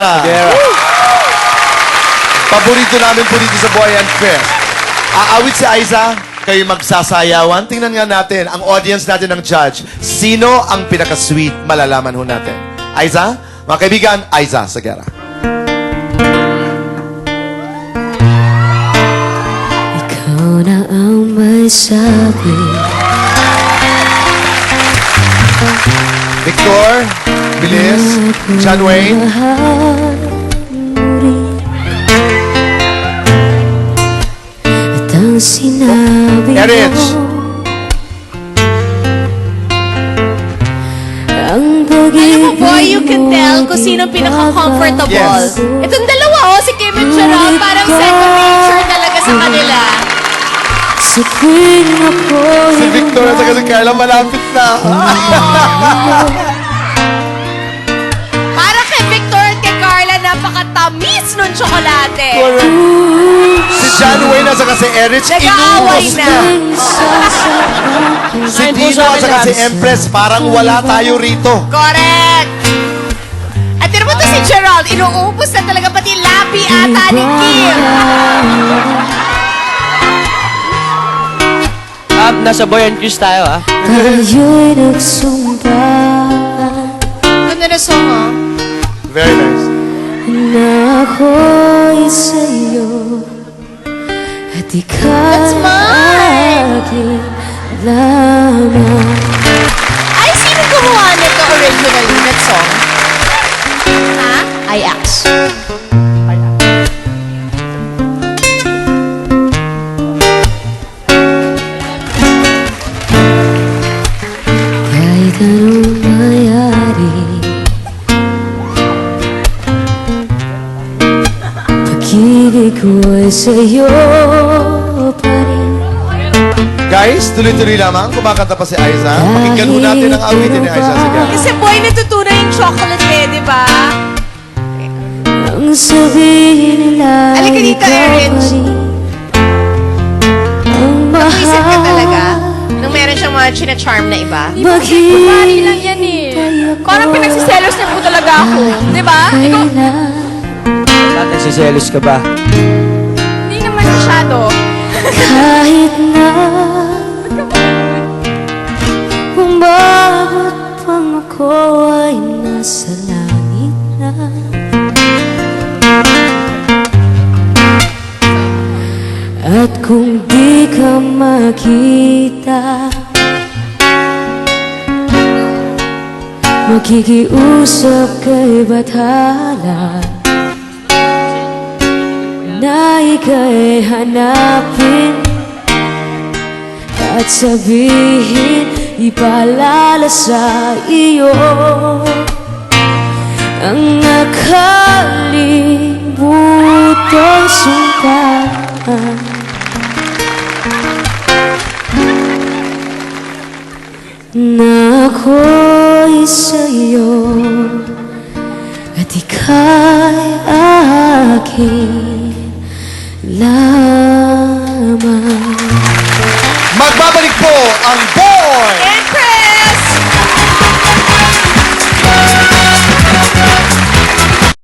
Sagera. Paborito namin po dito sa Boy and Fest. Aawit si Aiza, kayo magsasayawan. Tingnan nga natin, ang audience natin ng judge. Sino ang pinaka-sweet? Malalaman ho natin. Aiza, mga kaibigan, Aiza Sagera. Ikaw na ang may sabi. Victor, bilis. John Wayne. At ang sinabi Erich. mo, ang Alam mo, pag-ibig boy, you can mo tell kung sino di pinaka-comfortable. Yes. Itong dalawa, si Kim and Sharon, parang second nature talaga sa kanila. sa tuwing ako'y Si Victor at saka si Carla malapit na. Para kay Victor at kay Carla, napakatamis nung tsokolate. Si John Wayne at saka si Erich, Nag-aaway inubos na. Si Dino at saka si Empress, parang wala tayo rito. Correct! At tira mo to si Gerald, inuubos na talaga pati labi ata ni Kim. Nasa Boy and Chris tayo, ah. tayo'y nagsumpa Ganda na song, oh. Very nice. na ako'y sa'yo at ikaw That's mine. aking lamang. Ay, sino gumawa nito originally, that song? Ha? Ajax. Kahit anong mayari, pag-ibig ko ay sa'yo pa rin. Guys, tuloy-tuloy lamang. Kumakanta pa si Aiza. Pakinggan ho natin ang awitin ni Aiza Sagera. Kasi boy, natutunan yung chocolate eh, di ba? Ang sabihin nila Halika dito, ikaw pa Erich. rin ang mahal. Isip ka talaga nung meron siyang mga china-charm na iba? Babae lang yan eh. Parang pinagsiselos niya po talaga ako. Di ba? Ikaw, Bakit nagsiselos ka ba? hindi naman masyado. kahit na umabot pang ako ay nasa langit na. At kung di ka makita, makikiusap kay Bathala na ika'y hanapin at sabihin, ipaalala sa iyo ang nakalibutang sungkahan. Na ako'y sa'yo at ika'y aking lamang. Magbabalik po ang Boy And